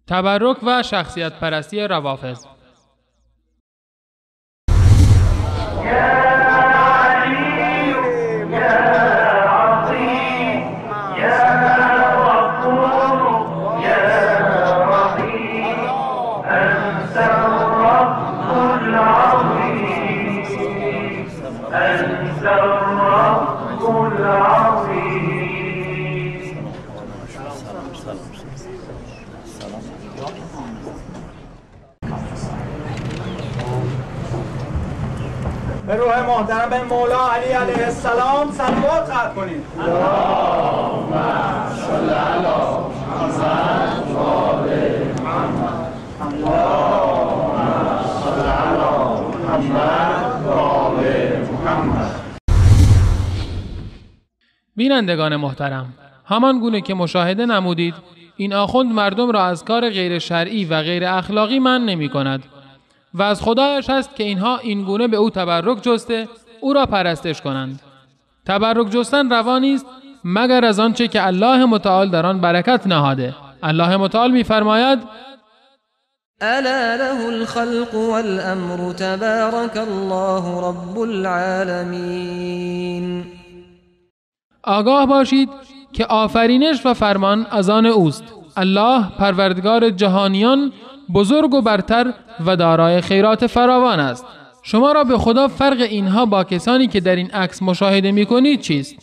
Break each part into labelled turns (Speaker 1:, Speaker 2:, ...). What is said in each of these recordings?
Speaker 1: تبرک و شخصیت پرستی روافض.
Speaker 2: به روح محترم به مولا علی علیه السلام صلوات خلق کنید. اللهم صل علی محمد و آل محمد. اللهم صل علی محمد و آل محمد.
Speaker 1: بینندگان محترم، همان گونه که مشاهده نمودید، این آخوند مردم را از کار غیر شرعی و غیر اخلاقی منع نمی کند و از خدایش هست که اینها این گونه به او تبرک جسته او را پرستش کنند. تبرک جستن روا نیست مگر از آنچه که الله متعال در آن برکت نهاده. الله متعال می‌فرماید:
Speaker 3: الا له الخلق والامر تبارك الله رب العالمین.
Speaker 1: آگاه باشید که آفرینش و فرمان از آن اوست. الله پروردگار جهانیان بزرگ و برتر و دارای خیرات فراوان است. شما را به خدا فرق اینها با کسانی که در این عکس مشاهده می کنید چیست؟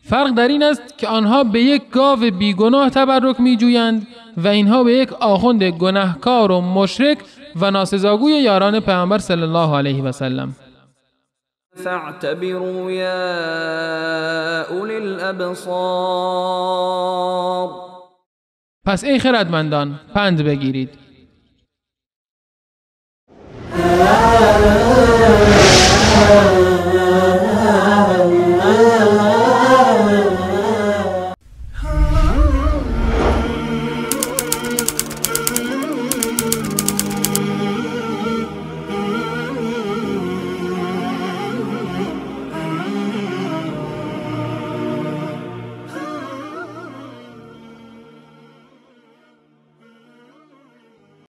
Speaker 1: فرق در این است که آنها به یک گاو بیگناه تبرک می جویند و اینها به یک آخوند گناهکار و مشرک و ناسزاگوی یاران پیامبر صلی الله علیه و سلم.
Speaker 3: فاعتبروا یا اولی الابصار.
Speaker 1: پس ای خردمندان پند بگیرید.